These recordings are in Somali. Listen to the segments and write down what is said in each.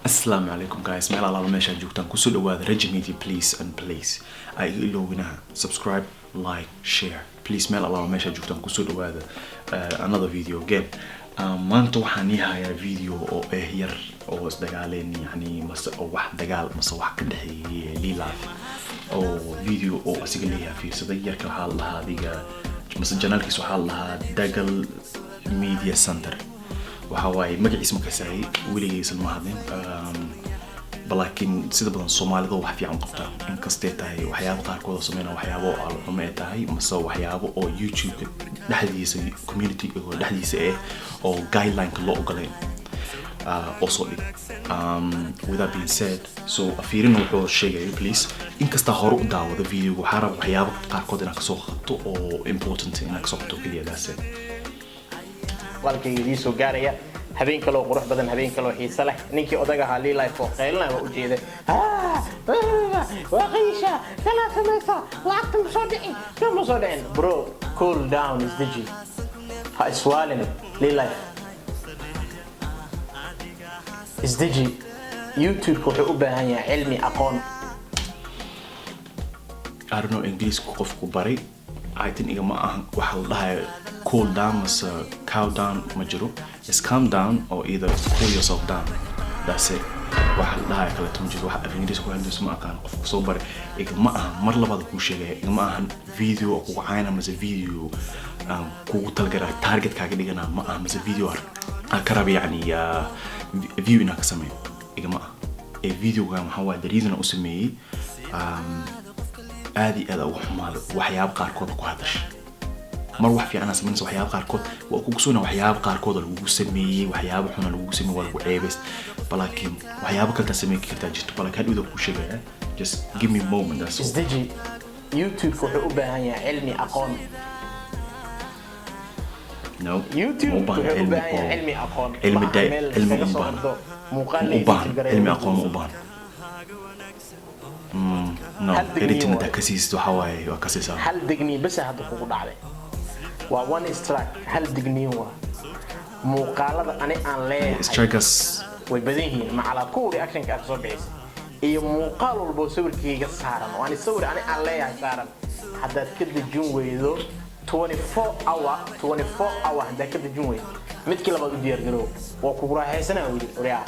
Assalamu alaikum guys, meel alla meeshaan joogtaan kusoo dhawaada Regi Media, please and please ay iloowina subscribe, like, share, please meel alla meeshaan joogtaan kusoo dhawaada another video again. maanta waxaan hayaa video oo yar oo isdagaaleen yani mas oo wax dagaal mas wax ka dhaxeeyay live oo video oo asiga leeyahay fiirsaday yarka waxa la hadiga mas janaalkiisa waxa la Dugaal Media Center waxa way magaciisa ma kasay wiligiisa ma hadin laakiin sida badan Soomaalida wax fiican qabta in kastee tahay waxyaabo qaar kood sameeyna waxyaabo ama tahay mas waxyaabo oo YouTube dhaxdiisa community oo dhaxdiisa oo guideline loo ogolay also with that being said so afirin wuxuu sheegay please in kasta hore u daawada video waxa rab waxyaabo qaar kood inaan ka soo qabto oo important inaan ka soo qabto kaliya daasay walkii soo gaaraya habeen kale oo qurux badan habeen kale oo xiiso leh ninkii odaga ahaa live oo qeylna waa u jeeday waa qiisha kala samaysa lacagta ma soo dhicin bro cool down is digi ha iswaalin live is digi YouTube wuxuu u baahan yahay cilmi aqoon I don't know English qofku bari I think igama ahan waxa la dhahay cool down as cow down majro is calm down or either cool yourself down that's it waxa la dhahay kala tumjid waxa English ku handis ma aqaan qof soo bari igama ahan mar labaad ku sheegay igama ahan video ku caayna mas video ku talgara target kaaga dhigana ma ahan mas video karab yani view ina ka sameeyo igama video ga waxa waa the reason u sameeyay aadi aad ugu xumaado waxyaabo qaar kood ku hadash mar wax fiican sameeyay waxyaabo qaar kood waa ku soo waxyaabo qaar kood lagu sameeyay waxyaabo xun lagu sameeyay waa lagu ceebis laakiin waxyaabo kale sameeyay kartaa jirto laakiin uu ku sheegay just give me a moment that's all isdiji YouTube wuxuu u baahan yahay cilmi aqoon no YouTube wuxuu u baahan yahay cilmi aqoon cilmi aqoon u baahan no editing da kasis waxa waa kasisa hal digni bas hada kugu dhacday waa one strike hal digni waa muuqaalada ani aan leeyahay strikers way badan yihiin macalaad ku reaction ka soo bixisay iyo muuqaal walba sawirkayga saaran oo ani sawir ani aan leeyahay saaran hadaad ka dejin weydo 24 hour hadaad ka dejin weydo midkii labaad u diyaar garow waa kugu raaxaysanaa wili oriyaa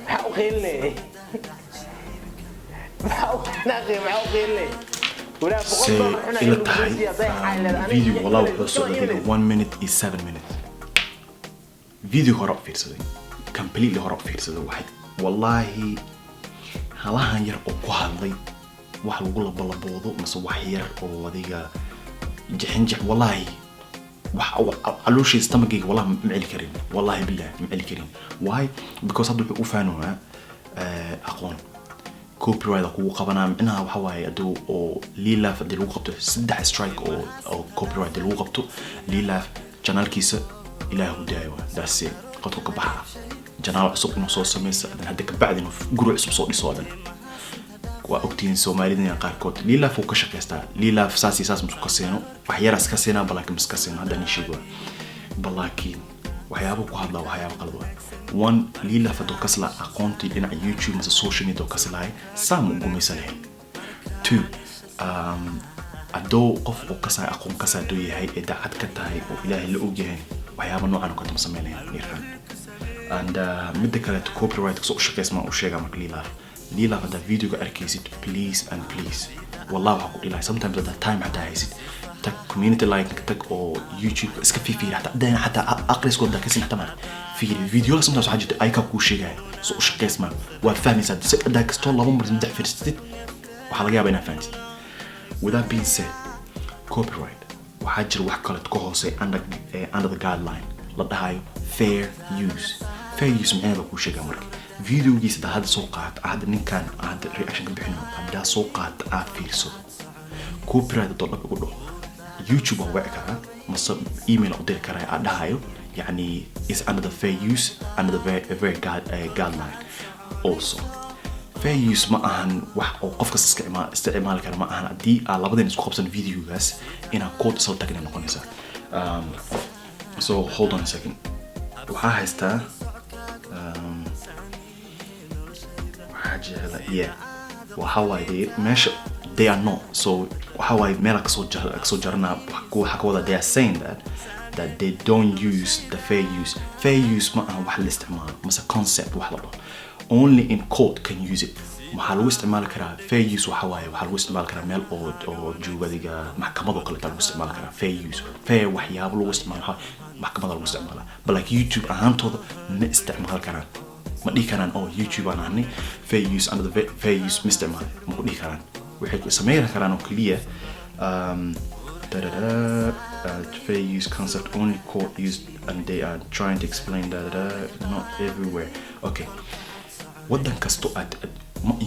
waxa u qeylnay video والله وحصل 1 minute is 7 minutes video هرب فيرسده completely هرب فيرسده واحد والله هلاهن ير او كهادلay wax lagu labalaboodo mas wax yar oo adiga jixinjix wallahi wax calooshii stomach-ga wallahi ma celi karin wallahi billah ma celi karin why because hadda uu faanaa aqoon copyright ku qabanaa macnaha waxa waaye adoo oo live hadii lagu qabto 3 strike oo copyright lagu qabto live channelkiisa ilaahu daayo that's it qodka ka baxa channel cusub inuu soo sameeyay hadda ka bacdina guri cusub soo dhiso adan waa ogtiin Soomaalida qaar kood live uu ka shaqeystaa live saas musu ka seeno wax yar iska seena balaakin iska seena hadda ni sheego balaakin waxyaabo ku hadla waxyaabo qalad one lila fado kasla aqoonti dhinaca YouTube ama social media kaslay sam ugu meesalayn two adoo qof oo kasay aqoon kasado yahay daacad ka tahay oo Ilaahay la og yahay waxyaabo noocan oo ka sameeyay nirfan and mid kale copyright soo shaqeysma oo sheega marka lila fada video ga arkaysid please and please wallahi waxa ku dhilay sometimes at that time hada haysid tag community like tag oo YouTube iska fiifiir hata aqris kooda ka sin hata في الفيديو لازم تعرف حاجة أي كاب كوشيجا سو شقيس ما وفهمي صد داك ستول لهم مرة ندح فرستيت وحلاقيها بينها فانت with that being said copyright وحاجر وحكالة كوهوسي under the guideline لده هاي fair use من أنا بكوشيجا مرك فيديو جيس ده هذا سوقات هذا نين كان هذا reaction بحنه هذا سوقات عفيرسو copyright الدولار بقوله يوتيوب هو وعكها مصب إيميل أو دير كراي هذا هايو يعني is under the fair use under the very guideline also fair use ما أهان واحد أو قف كسر استعمال كلام ما أهان دي على بعضين نسخ خبصن فيديو بس إنا كود صوت تكني نقول so hold on a second وها هستا jecla yeah waxa waaye meesha they are not so waxa waaye meel kasoo jarana waxa ka wada they are saying that they don't use the fair use ma aha wax la isticmaalo mase concept wax la dhaho only in court can use it maxaa lagu isticmaali karaa fair use waxa waaye waxaa lagu isticmaali karaa meel oo joogadiga maxkamad oo kale lagu isticmaali karaa fair waxyaabo lagu isticmaalo maxkamada lagu isticmaala but like YouTube ahaantooda ma isticmaali karaan ma dhihi karaan oo YouTube aan ahnay fair use under the fair use ma isticmaali ma ku dhihi karaan waxay sameeyaan karaan oo kaliya fair use concept only court used and they are trying to explain that not everywhere okay wadan kasto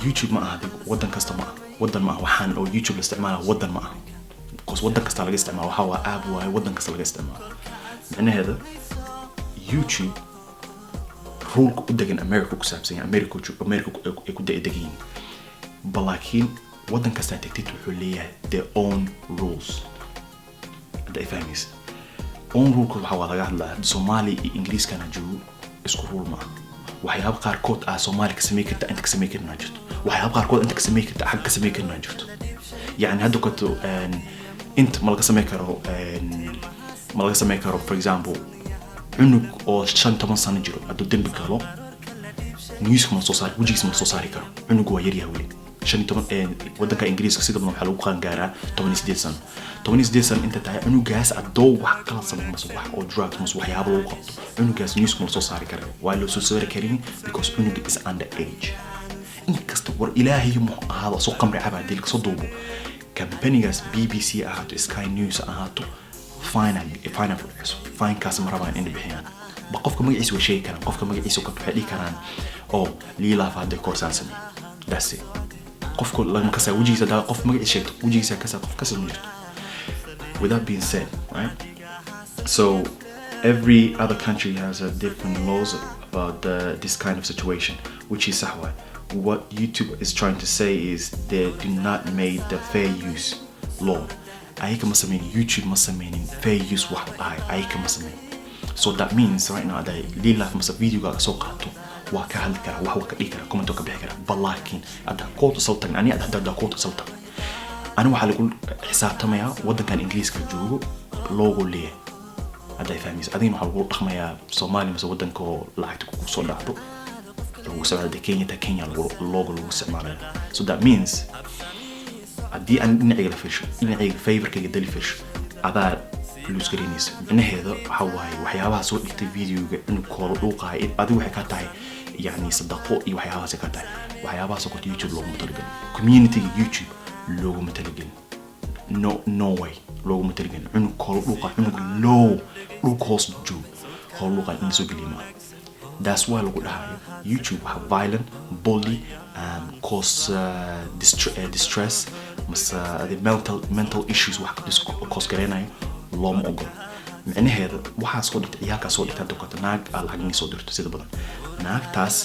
YouTube ma aha wadan kasta ma wadan ma waxaan oo YouTube la isticmaala wadan ma aha because wadan kasta laga isticmaalo waxa waa app waaye wadan kasta laga isticmaalo macnaheeda YouTube rule ku degan America ku saabsan America ay ku degan balaakiin wadan kasta tagtid wuxuu leeyahay their own rules the fahmis own rule waxa waa laga hadlaa Soomaali iyo Ingiriis kana joogo isku rule ma waxyaabo qaar kood Soomaali ka sameey karta inta ka sameey karna jirto waxyaabo qaar kood inta ka sameey karta xaq ka sameey karna jirto yani hadda kato inta ma laga sameey karo for example cunug oo 15 sano jiro haduu dambi galo news ma soo saari wajigiisa ma soo saari karo cunug waa yar yahay wali 15 wadanka Ingiriiska sida badan waxa lagu qaan gaaraa 18 sano inta tahay cunugaas adoo wax kala sameeyo mas wax oo drugs mas waxyaabo lagu qabto cunugaas news ma soo saari karo waa loo soo saari karin because cunug is under age inkasta war ilaahay mu ahaado soo qamri cabaadil ka soo duubo companygaas BBC ahaato Sky News ahaato fine kaas marabaan in bixiyaan ba qofka magaciisa way sheegi karaan qofka magaciisa ka waxay dhigi karaan oo liila faade koorsan sameey that's it qofku lama ka saa wajigiisa daa qof magaciisa sheegto wajigiisa ka saa qof ka soo jirto with that being said right so every other country has a different laws about this kind of situation which is sahwa what YouTube is trying to say is they do not make the fair use law ayka ma sameyn YouTube ma sameynin fair use wax ayka ma sameyn so that means right now that lila ma video ga soo qaato waa ka hadli kara wax ka dhigi kara comment ka bixi kara balaakin ada kood saltan ani ada kood saltan ani waxa lagu xisaabtamaya wadankan Ingiriiska joogo logo leeyahay ada fahmis adin waxa lagu dhaqmaya Soomaali mise wadanka lacagta ku soo dhacdo lagu sameeyo Kenya logo lagu isticmaalayo so that means haddii aan dhinaciga la fiirsho dhinaciga favorkayga dali fiirsho adaa plus garinaysa dhinaceeda waxa waaye waxyaabaha soo dhigtay videoga in koola dhuuqaay adigu waxay ka tahay yani sadaqo iyo waxyaabahaas ka tahay waxyaabahaas oo YouTube loogu talagalay community YouTube loogu talagalay no way loogu talagalay in koola dhuuqa in low dhuuqos joog koola dhuuqa in soo gelima that's why lagu dhahayo YouTube waxa violent bully cause distress the mental issues wax cause gareenayo looma ogol macnaheedu waxa soo dhigtay iyaka soo dhigtay doktor naag lacag soo dirto sida badan naagtaas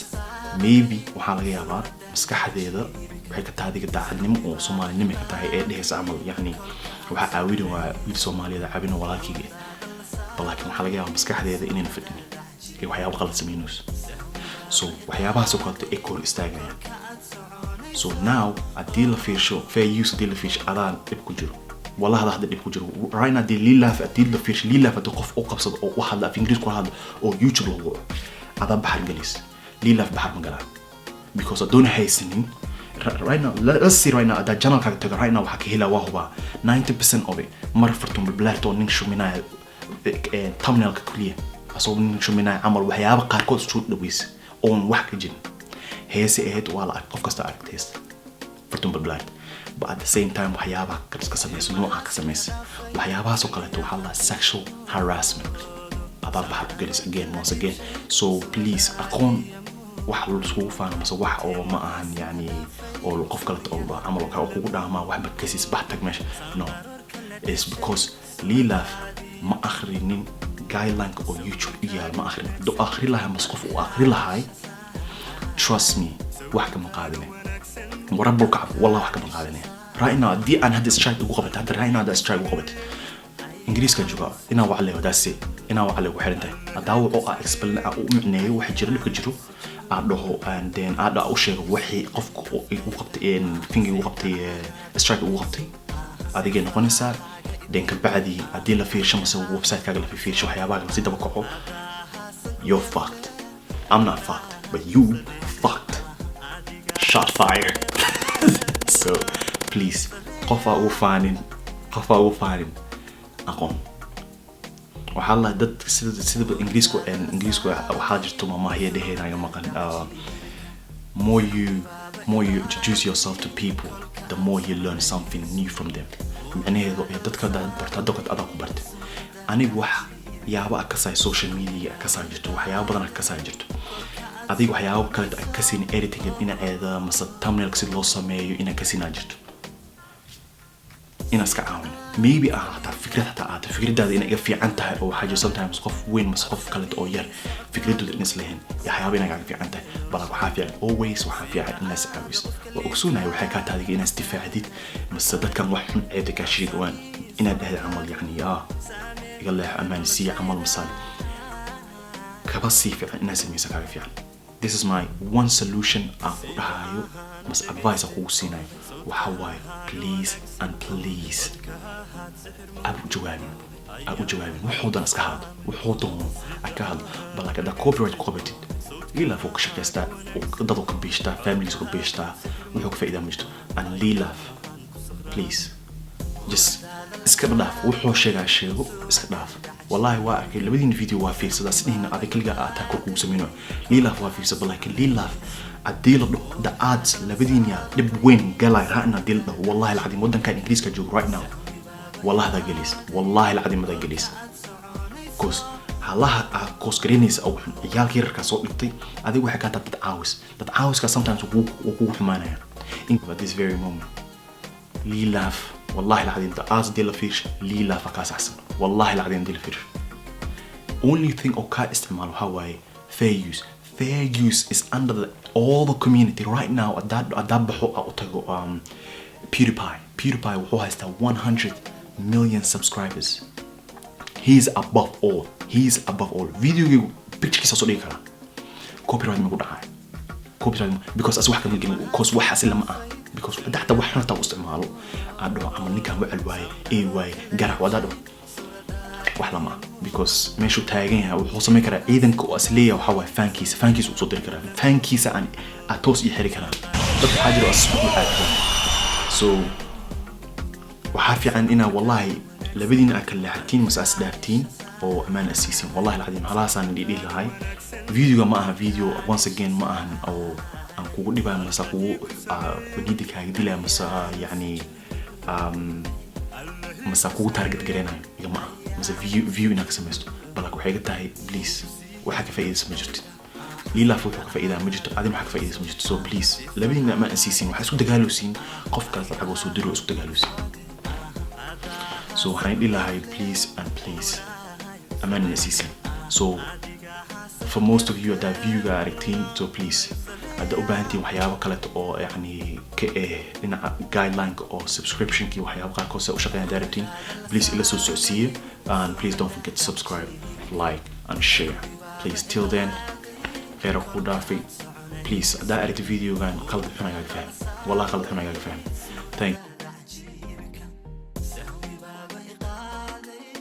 maybe waxa laga yaabaa maskaxdeeda waxay ka tahay daacadnimo oo Soomaalinimo ka tahay ee dhehaysa amal yani waxa caawin waa wiil Soomaaliyeed caawin walaalkiga balaakin waxa laga yaabaa maskaxdeeda inay fadhin ee waxyaabo qalad sameeynos so waxyaabaha soo kordhay ee kor istaagaya so now adii la fiirsho fair use adii la fiirsho adaan dib ku jiro wallahi hada dib ku jiro right now lillah adii la fiirsho lillah fado qof oo qabsado oo wax hadla Ingiriis ku hadla oo YouTube lagu ada bahar galis lillah bahar magala because I don't hastening right now let's see right now that channel ka tago right now waxa ka hela waa huba 90% of it mar fartum bilaato nin shumina thumbnail ka clear asoo nin shumina amal waxyaabo qaar kood soo dhaweys on wax ka jin heese aheed wala qof kasta aragtees fartum bilaato but at the same time waxyaabo ka sameeyay nooca ka sameeyay waxyaabaha soo kale waxa la sexual harassment about bahar galis once again so please aqoon wax loo isku faano mas wax oo ma ahan yani oo qof kale oo amal ka ugu dhaama wax ba kasis baxtag meesha no it's because lila ma akhrinin guideline oo YouTube iyaal ma akhrin do akhri laha mas qof oo akhri lahay trust me wax ka maqaadine warabul ka wallahi wax ka maqaadine right now di aan hadda strike ugu qabtay hadda right now da strike ugu qabtay ingiriiska jooga inaan wax leeyo daasi inaan wax leeyo xiran tahay adaawo oo explain u micneeyo wax jira dhibka jiro aadho and then aada u sheego wixii qofku uu qabtay fingi uu qabtay strike uu qabtay adiga noqonaysa then ka bacdi hadii la fiirsho mase website kaaga la fiirsho waxyaabaha si daba kaco you're fucked. I'm not fucked, but you fucked. Shot fire. So please qofa u faanin aqoon waxaa la dad sida ingiriisku waxaa jirto maamaha dheheenayo maqan more you introduce yourself to people the more you learn something new from them macnaheedu dadka barta dadka ku bartay anigu wax yaaba ka saay social media ka saay jirto waxyaabo badan ka saay jirto adiga waxyaabo kale ka siin editing ina eeda masa thumbnail si loo sameeyo ina ka siin jirto ina iska caawin maybe hata fikradaada ina iga fiican tahay oo waxa sometimes qof weyn mas qof kale oo yar fikradooda ina isleeyahay waxyaabo ina iga fiican tahay bal waxa fiican always waxa fiican in la iscaawiso waa ogsoonay waxa ka taadiga ina istifaacdid masa dadkan wax xun eeda ka shidwaan ina dhahda amal yani يقول له أمان سي عمل مثال كبسي في الناس اللي يسكر فيها. This is my one solution أقول هايو بس advice أقول سيناي وحواي please and please أبو جوابي وحوضنا سكهاد وحوضهم أكهاد بلا كده copyright ليلا فوق شكستا وضدو كبيشتا families كبيشتا ويحوك فائدة مجتو and ليلا please just iska dhaaf wuxuu sheego iska dhaaf wallahi waa arkay labadiin video waa fiirsada sidina aad kaliya aad ta ku sameeyno liilaf waa fiirsada laakiin liilaf adil the ads labadiin ya dib weyn galay raana dil wallahi alcadiim wadanka ingiriiska joog right now wallahi da galis wallahi alcadiim da galis kos halaha kos greenis oo ciyaalka yarka soo dhigtay adigu waxa ka dad caawis ka sometimes uu ku xumaanaya in this very moment liilaf والله العظيم the ads ديلا فيش ليلا فكاس أحسن والله العظيم ديلا فيش only thing أوكا استعماله هواي fair use is under all the community right now أدبحوا أو PewDiePie وهو هيستا 100 million subscribers he's above all video picture كيسا صديق كلا copyright مقود عاي copyright because أسوح كم يجي cause واحد لما because حتى وحنا تو استعماله أدو عمل نكام وعلواي واي جرح ودادو وحلا ما because ما شو تاجينها وحوصل مكرا إذن كو أصلية وحوا فانكيس وصدر كرا فانكيس عن أتوس يحرك كرا بس حاجة أصلا so وحافي عن إنا والله لبدينا أكل لحتين مساس دابتين أو أمان أسيسين والله العظيم خلاص أنا دي هاي فيديو معها فيديو once again معها أو أنكو دي بقى مساقو بديدك هاي دي لها مسا يعني مساقو تارجت جرينا يا جماعة مسا فيو إنك سمستو بلاكو حاجة تاهي بليز وحاجة فايدة سمجرت ليلا فوق فايدة مجرت عادي حاجة فايدة سمجرت سو بليز لبدينا أمان أسيسين وحسو دقالوسين قف كانت الحاجة وسو درو اسو دقالوسين so هاي لها هاي please and please أمان أسيسين so for most of you that view عارفين so please هذا أبانتي وحياة كلت أو يعني إن guideline أو subscription كي وحياة قاعد كوسة وشغلين دارتين please إلا سوسية and please don't forget to subscribe like and share please till then غير أقول في please ده أريد فيديو كان قلب حنا يفهم والله قلب حنا يفهم thank